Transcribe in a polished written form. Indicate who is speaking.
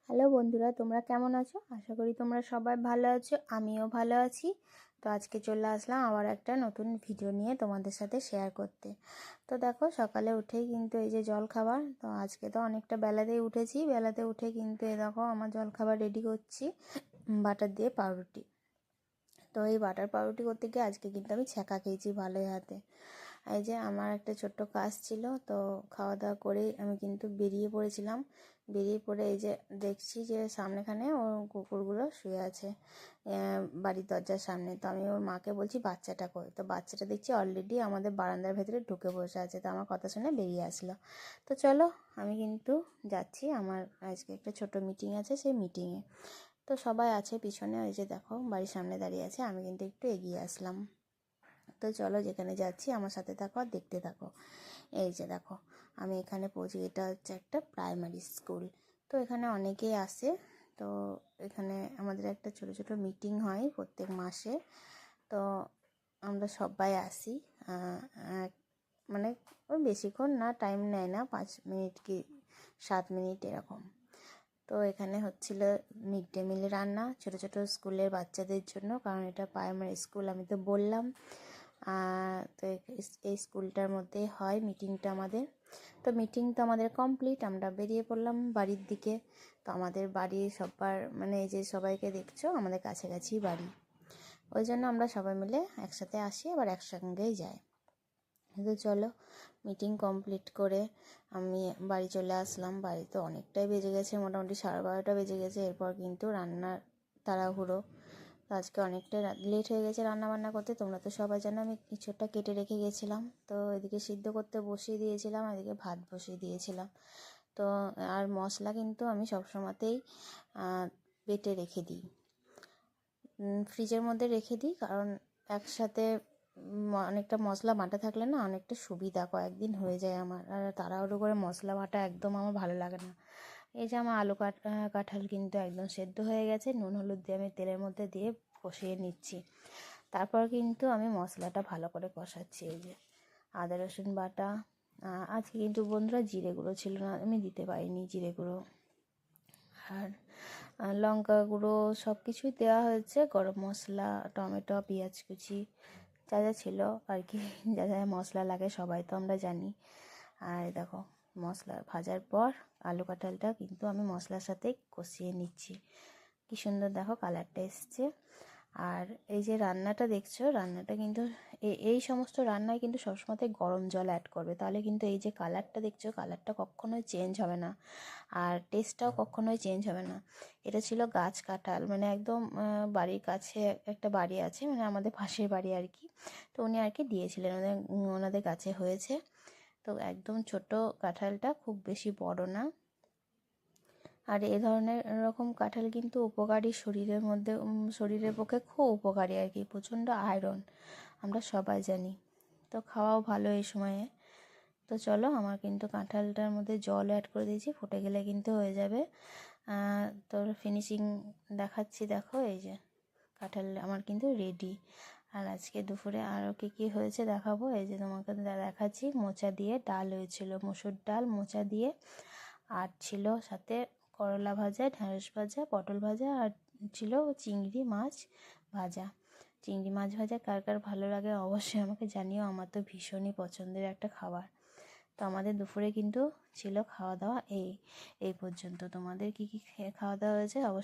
Speaker 1: Hello বন্ধুরা, তোমরা কেমন আছো? আশা করি তোমরা সবাই ভালো আছো, আমিও ভালো আছি। তো আজকে চলে আসলাম আবার একটা নতুন ভিডিও নিয়ে তোমাদের সাথে শেয়ার করতে। তো দেখো, সকালে উঠেই কিন্তু এই যে জল খাবার, তো আজকে তো অনেকটা বেলাতেই উঠেছি। বেলাতে উঠে কিন্তু এই দেখো আমার জল খাবার রেডি করছি, বাটার দিয়ে পাউরুটি। তো এই বাটার পাউরুটি করতে গিয়ে আজকে কিন্তু আমি ছ্যাঁকা খেয়েছি ভালোই হাতে। এই যে আমার একটা ছোট্ট কাজ ছিল, তো খাওয়া দাওয়া করেই আমি কিন্তু বেরিয়ে পড়েছিলাম। বেরিয়ে পড়ে এই যে দেখছি যে সামনেখানে ওর কুকুরগুলো শুয়ে আছে বাড়ির দরজার সামনে। তো আমি ওর মাকে বলছি বাচ্চাটা কই, তো বাচ্চাটা দেখছি অলরেডি আমাদের বারান্দার ভেতরে ঢুকে বসে আছে। তো আমার কথা শুনে বেরিয়ে আসলো। তো চলো, আমি কিন্তু যাচ্ছি, আমার আজকে একটা ছোট মিটিং আছে, সেই মিটিংয়ে। তো সবাই আছে পিছনে, ওই যে দেখো বাড়ির সামনে দাঁড়িয়ে আছে, আমি কিন্তু একটু এগিয়ে আসলাম। তো চলো, যেখানে যাচ্ছি আমার সাথে থাকো আর দেখতে থাকো। এই যে দেখো, আমি এখানে পৌঁছে, এটা হচ্ছে একটা প্রাইমারি স্কুল। তো এখানে অনেকেই আসে। তো এখানে আমাদের একটা ছোট ছোট মিটিং হয় প্রত্যেক মাসে। তো আমরা সবাই আসি, মানে ওই বেশিক্ষণ না, টাইম নেয় না, 5 মিনিট কি 7 মিনিট এরকম। তো এখানে হচ্ছিল মিড ডে মিল রান্না ছোট ছোট স্কুলের বাচ্চাদের জন্য, কারণ এটা প্রাইমারি স্কুল আমি তো বললাম। তো এই স্কুলটার মধ্যে হয় মিটিংটা আমাদের। তো মিটিং তো আমাদের কমপ্লিট, আমরা বেরিয়ে পড়লাম বাড়ির দিকে। তো আমাদের বাড়ি সবার, মানে এই যে সবাইকে দেখছো আমাদের কাছাকাছি বাড়ি, ওই জন্য আমরা সবাই মিলে একসাথে আসি, আবার একসঙ্গেই যাই। তো চলো, মিটিং কমপ্লিট করে আমি বাড়ি চলে আসলাম। বাড়িতে অনেকটাই বেজে গেছে, মোটামুটি 12:30টা বেজে গেছে। এরপর কিন্তু রান্নার তাড়াহুড়ো, তো আজকে অনেকটা লেট হয়ে গেছে রান্না বান্না করতে। তোমরা তো সবাই জানো আমি কিছুটা কেটে রেখে গেছিলাম, তো এদিকে সিদ্ধ করতে বসিয়ে দিয়েছিলাম, এদিকে ভাত বসিয়ে দিয়েছিলাম। তো আর মশলা কিন্তু আমি সবসময়তেই বেটে রেখে দিই, ফ্রিজের মধ্যে রেখে দিই, কারণ একসাথে অনেকটা মশলা বাটা থাকলে না অনেকটা সুবিধা, কয়েকদিন হয়ে যায় আমার। আর তাড়াহুড়ো করে মশলা বাটা একদম আমার ভালো লাগে না। এই যে আমার আলু কাঁঠাল কিন্তু একদম সেদ্ধ হয়ে গেছে, নুন হলুদ দিয়ে আমি তেলের মধ্যে দিয়ে কষিয়ে নিচ্ছি। তারপর কিন্তু আমি মশলাটা ভালো করে কষাচ্ছি। এই যে আদা রসুন বাটা, আজকে কিন্তু বন্ধুরা জিরে গুঁড়ো ছিল না, আমি দিতে পারিনি জিরে গুঁড়ো। আর লঙ্কা গুঁড়ো সব কিছুই দেওয়া হয়েছে, গরম মশলা, টমেটো, পেঁয়াজ কুচি, যা যা ছিল আর কি, যা যা মশলা লাগে সবাই তো আমরা জানি। আর দেখো, মশলা ভাজার পর আলু কাঁঠালটা কিন্তু আমি মশলার সাথে কষিয়ে নিচ্ছি। কি সুন্দর দেখো কালারটা এসছে। আর এই যে রান্নাটা দেখছো, রান্নাটা কিন্তু এই সমস্ত রান্নায় কিন্তু সবসময় গরম জল অ্যাড করবে, তাহলে কিন্তু এই যে কালারটা দেখছো, কালারটা কখনোই চেঞ্জ হবে না, আর টেস্টটাও কখনোই চেঞ্জ হবে না। এটা ছিল গাছ কাঁঠাল, মানে একদম বাড়ির কাছে একটা বাড়ি আছে, মানে আমাদের পাশের বাড়ি আর কি। তো উনি আর কি দিয়েছিলেন, ওনাদের গাছে হয়েছে। তো একদম ছোট কাঁঠালটা, খুব বেশি বড় না। আর এ ধরনের এরকম কাঁঠাল কিন্তু উপকারী, শরীরের মধ্যে শরীরের পক্ষে খুব উপকারী আর কি, প্রচণ্ড আয়রন, আমরা সবাই জানি। তো খাওয়াও ভালো এই সময়ে। তো চলো, আমার কিন্তু কাঁঠালটার মধ্যে জল অ্যাড করে দিয়েছি, ফুটে গেলে কিন্তু হয়ে যাবে। তোর ফিনিশিং দেখাচ্ছি, দেখো এই যে কাঁঠাল আমার কিন্তু রেডি। আর আজকে দুপুরে আরও কী কী হয়েছে দেখাবো, এই যে তোমাকে দেখাচ্ছি। মোচা দিয়ে ডাল হয়েছিল, মসুর ডাল মোচা দিয়ে, আর ছিল সাথে করলা ভাজা, ঢ্যাঁড়স ভাজা, পটল ভাজা, আর ছিল চিংড়ি মাছ ভাজা। চিংড়ি মাছ ভাজা কার কার ভালো লাগে অবশ্যই আমাকে জানিও, আমার তো ভীষণই পছন্দের একটা খাবার। তো আমাদের দুপুরে কিন্তু ছিল খাওয়া দাওয়া এই পর্যন্ত। তোমাদের কী কী খাওয়া দাওয়া হয়েছে অবশ্যই